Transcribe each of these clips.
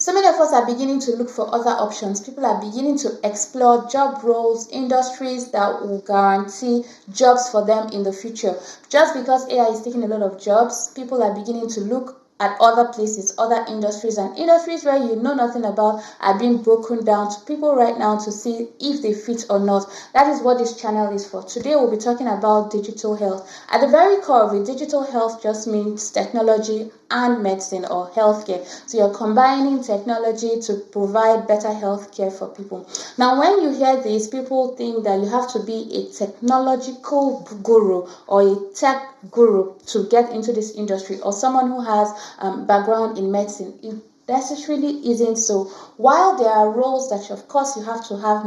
So many of us are beginning to look for other options. People are beginning to explore job roles, industries that will guarantee jobs for them in the future. Just because AI is taking a lot of jobs, people are beginning to look at other places, other industries, and industries where you know nothing about are being broken down to people right now to see if they fit or not. That is what this channel is for. Today we'll be talking about digital health. At the very core of it, digital health just means technology and medicine or healthcare. So you're combining technology to provide better healthcare for people. Now, when you hear this, people think that you have to be a technological guru or a tech guru to get into this industry, or someone who has background in medicine. It necessarily isn't so. While there are roles that of course you have to have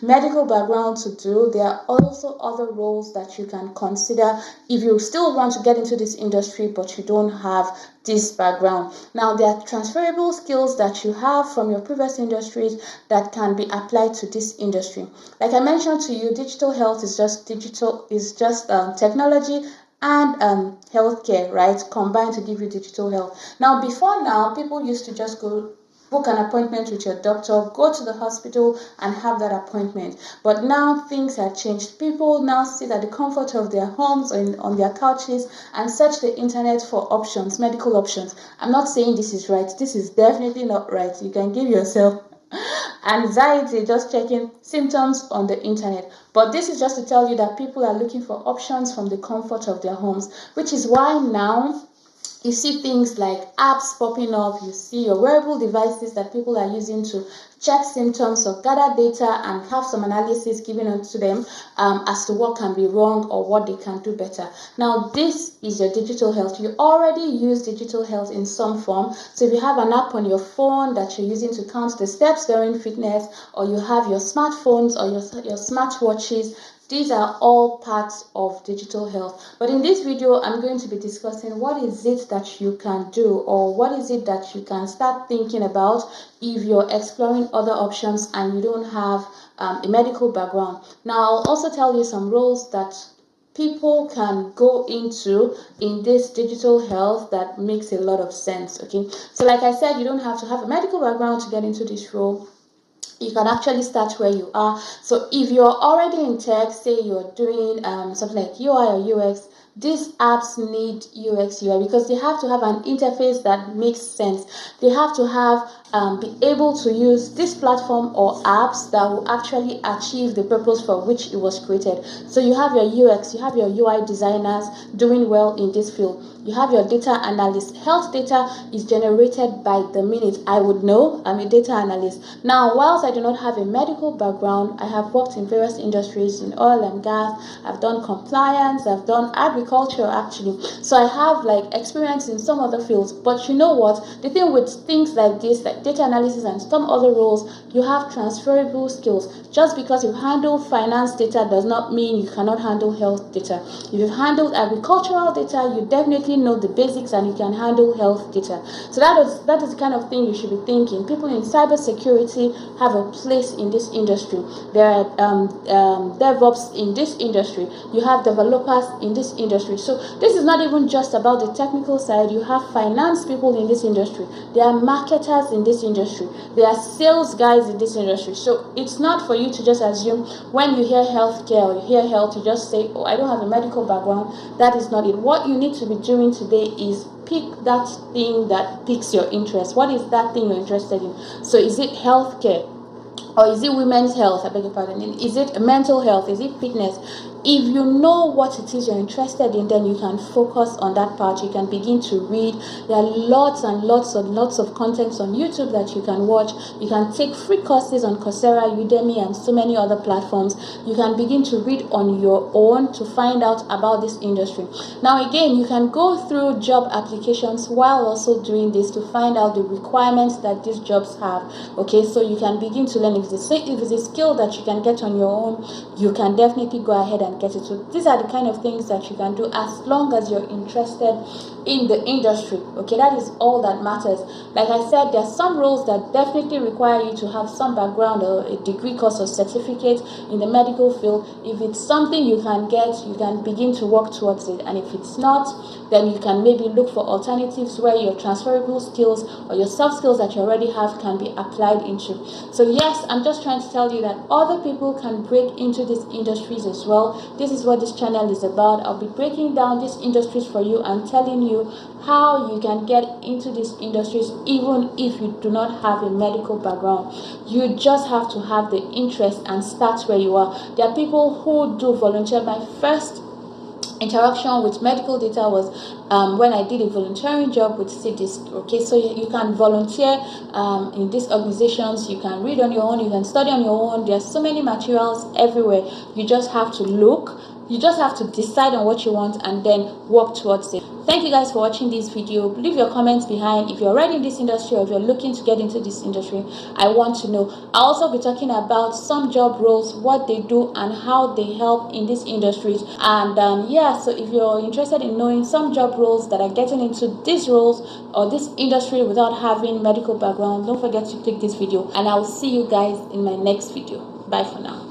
medical background to do, there are also other roles that you can consider if you still want to get into this industry but you don't have this background. Now, there are transferable skills that you have from your previous industries that can be applied to this industry. Like I mentioned to you, digital health is just technology and healthcare, right, combined to give you digital health. Now, before now, people used to just go book an appointment with your doctor, go to the hospital and have that appointment. But now things have changed. People now sit at the comfort of their homes or on their couches and search the internet for options, medical options. I'm not saying this is right. This is definitely not right. You can give yourself anxiety just checking symptoms on the internet. But this is just to tell you that people are looking for options from the comfort of their homes, which is why now you see things like apps popping up. You see your wearable devices that people are using to check symptoms or gather data and have some analysis given to them as to what can be wrong or what they can do better. Now, this is your digital health. You already use digital health in some form. So if you have an app on your phone that you're using to count the steps during fitness, or you have your smartphones or your smartwatches, these are all parts of digital health. But in this video, I'm going to be discussing what is it that you can do, or what is it that you can start thinking about if you're exploring other options and you don't have a medical background. Now, I'll also tell you some roles that people can go into in this digital health that makes a lot of sense. Okay, so like I said, you don't have to have a medical background to get into this role. You can actually start where you are. So if you're already in tech, say you're doing something like UI or UX, these apps need UX UI because they have to have an interface that makes sense. They have to have be able to use this platform or apps that will actually achieve the purpose for which it was created. So you have your UX, you have your UI designers doing well in this field. You have your data analyst. Health data is generated by the minute. I would know. I'm a data analyst. Now, whilst I do not have a medical background, I have worked in various industries in oil and gas. I've done compliance. I've done agriculture, actually. So I have like experience in some other fields. But you know what? The thing with things like this, like data analysis and some other roles, you have transferable skills. Just because you handle finance data does not mean you cannot handle health data. If you've handled agricultural data, you definitely know the basics and you can handle health data. So that is the kind of thing you should be thinking. People in cybersecurity have a place in this industry. There are DevOps in this industry. You have developers in this industry. So this is not even just about the technical side. You have finance people in this industry. There are marketers in this industry. There are sales guys in this industry. So it's not for you to just assume when you hear healthcare or you hear health, you just say, oh, I don't have a medical background. That is not it. What you need to be doing today is pick that thing that piques your interest. What is that thing you're interested in? So is it healthcare? Or is it women's health? I beg your pardon. Is it mental health? Is it fitness? If you know what it is you're interested in, then you can focus on that part. You can begin to read. There are lots and lots of contents on YouTube that you can watch. You can take free courses on Coursera, Udemy, and so many other platforms. You can begin to read on your own to find out about this industry. Now again, you can go through job applications while also doing this to find out the requirements that these jobs have. Okay, so you can begin to learn. if it's a skill that you can get on your own, you can definitely go ahead and get it. So these are the kind of things that you can do as long as you're interested in the industry. Okay, that is all that matters. Like I said, there are some roles that definitely require you to have some background or a degree course or certificate in the medical field. If it's something you can get, you can begin to work towards it. And if it's not, then you can maybe look for alternatives where your transferable skills or your soft skills that you already have can be applied into. So yes, I'm just trying to tell you that other people can break into these industries as well. This is what this channel is about. I'll be breaking down these industries for you and telling you how you can get into these industries even if you do not have a medical background. You just have to have the interest and start where you are. There are people who do volunteer. My first interaction with medical data was when I did a volunteering job with cities. Okay, so you can volunteer in these organizations. You can read on your own, you can study on your own. There's so many materials everywhere. You just have to look, you just have to decide on what you want and then work towards it. Thank you guys for watching this video. Leave your comments behind if you're already in this industry or if you're looking to get into this industry. I want to know. I'll also be talking about some job roles, what they do and how they help in these industries. And yeah, so if you're interested in knowing some job roles that are getting into these roles or this industry without having medical background, don't forget to click this video, and I'll see you guys in my next video. Bye for now.